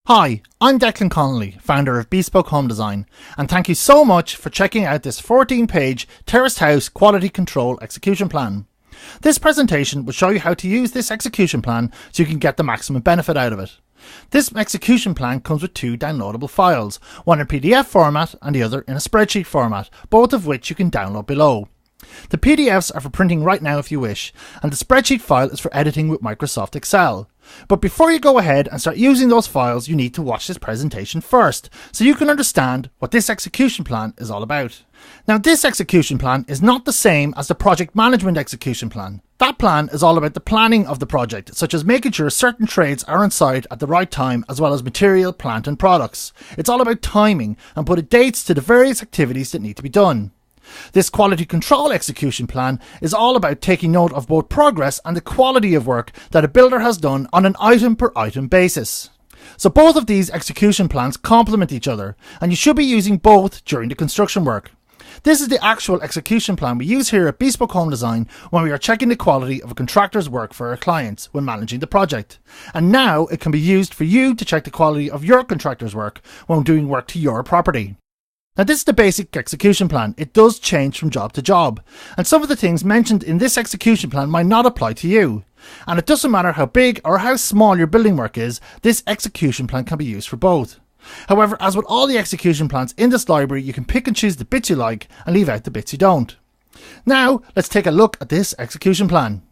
Hi, I'm Declan Connolly, founder of Bespoke Home Design, and thank you so much for checking out this 14-page terraced house quality control execution plan. This presentation will show you how to use this execution plan so you can get the maximum benefit out of it. This execution plan comes with two downloadable files, one in PDF format and the other in a spreadsheet format, both of which you can download below. The PDFs are for printing right now if you wish, and the spreadsheet file is for editing with Microsoft Excel. But before you go ahead and start using those files, you need to watch this presentation first, so you can understand what this execution plan is all about. Now, this execution plan is not the same as the project management execution plan. That plan is all about the planning of the project, such as making sure certain trades are on site at the right time, as well as material, plant and products. It's all about timing and putting dates to the various activities that need to be done. This quality control execution plan is all about taking note of both progress and the quality of work that a builder has done on an item per item basis. So both of these execution plans complement each other, and you should be using both during the construction work. This is the actual execution plan we use here at Bespoke Home Design when we are checking the quality of a contractor's work for our clients when managing the project. And now it can be used for you to check the quality of your contractor's work when doing work to your property. Now, this is the basic execution plan. It does change from job to job, and some of the things mentioned in this execution plan might not apply to you. And it doesn't matter how big or how small your building work is, this execution plan can be used for both. However, as with all the execution plans in this library, you can pick and choose the bits you like and leave out the bits you don't. Now, let's take a look at this execution plan.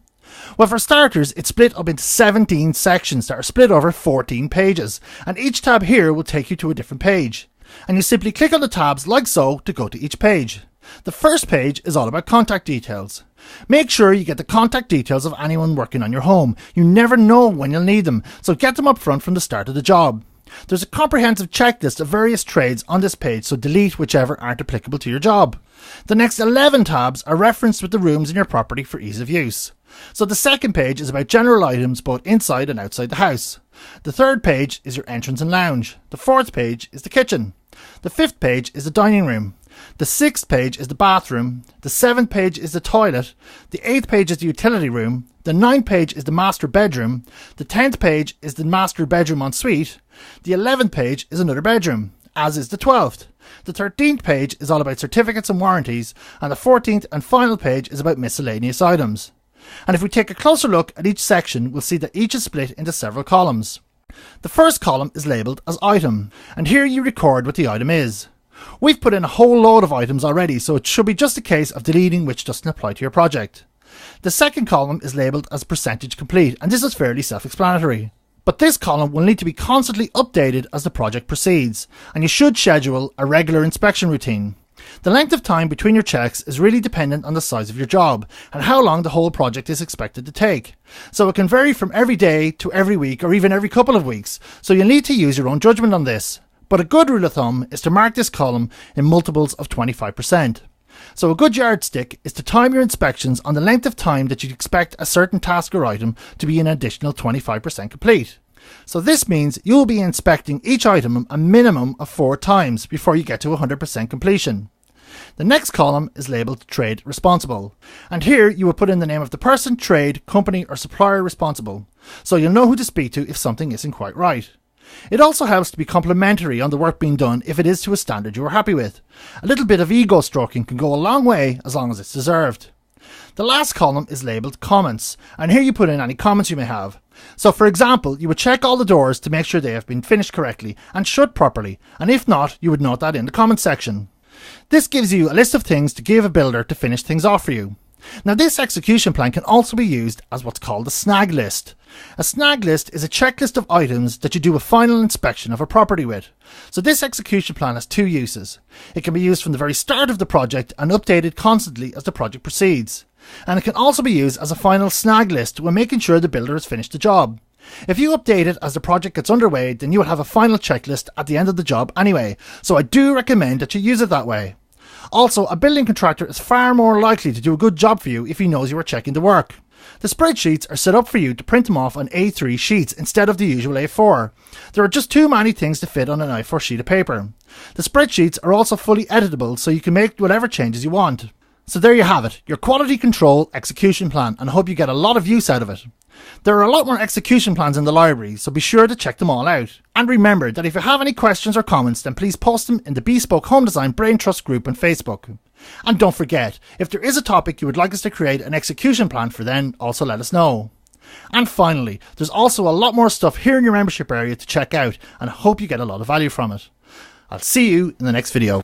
Well, for starters, it's split up into 17 sections that are split over 14 pages, and each tab here will take you to a different page. And you simply click on the tabs like so to go to each page. The first page is all about contact details. Make sure you get the contact details of anyone working on your home. You never know when you'll need them, so get them up front from the start of the job. There's a comprehensive checklist of various trades on this page, so delete whichever aren't applicable to your job. The next 11 tabs are referenced with the rooms in your property for ease of use. So the second page is about general items both inside and outside the house. The third page is your entrance and lounge. The fourth page is the kitchen. The fifth page is the dining room. The sixth page is the bathroom. The seventh page is the toilet. The eighth page is the utility room. The ninth page is the master bedroom. The 10th page is the master bedroom ensuite. The 11th page is another bedroom, as is the 12th. The 13th page is all about certificates and warranties, and the 14th and final page is about miscellaneous items. And if we take a closer look at each section, we'll see that each is split into several columns. The first column is labelled as item, and here you record what the item is. We've put in a whole load of items already, so it should be just a case of deleting which doesn't apply to your project. The second column is labelled as percentage complete, and this is fairly self-explanatory. But this column will need to be constantly updated as the project proceeds, and you should schedule a regular inspection routine. The length of time between your checks is really dependent on the size of your job and how long the whole project is expected to take. So it can vary from every day to every week or even every couple of weeks, so you'll need to use your own judgment on this. But a good rule of thumb is to mark this column in multiples of 25%. So a good yardstick is to time your inspections on the length of time that you'd expect a certain task or item to be an additional 25% complete. So this means you'll be inspecting each item a minimum of 4 times before you get to 100% completion. The next column is labelled Trade Responsible, and here you will put in the name of the person, trade, company or supplier responsible, so you'll know who to speak to if something isn't quite right. It also helps to be complimentary on the work being done if it is to a standard you are happy with. A little bit of ego stroking can go a long way as long as it's deserved. The last column is labelled Comments, and here you put in any comments you may have. So for example, you would check all the doors to make sure they have been finished correctly and shut properly, and if not, you would note that in the comments section. This gives you a list of things to give a builder to finish things off for you. Now, this execution plan can also be used as what's called a snag list. A snag list is a checklist of items that you do a final inspection of a property with. So this execution plan has two uses. It can be used from the very start of the project and updated constantly as the project proceeds. And it can also be used as a final snag list when making sure the builder has finished the job. If you update it as the project gets underway, then you will have a final checklist at the end of the job anyway, so I do recommend that you use it that way. Also, a building contractor is far more likely to do a good job for you if he knows you are checking the work. The spreadsheets are set up for you to print them off on A3 sheets instead of the usual A4. There are just too many things to fit on an A4 sheet of paper. The spreadsheets are also fully editable, so you can make whatever changes you want. So there you have it, your quality control execution plan, and I hope you get a lot of use out of it. There are a lot more execution plans in the library, so be sure to check them all out. And remember that if you have any questions or comments, then please post them in the Bespoke Home Design Brain Trust group on Facebook. And don't forget, if there is a topic you would like us to create an execution plan for, then also let us know. And finally, there's also a lot more stuff here in your membership area to check out, and I hope you get a lot of value from it. I'll see you in the next video.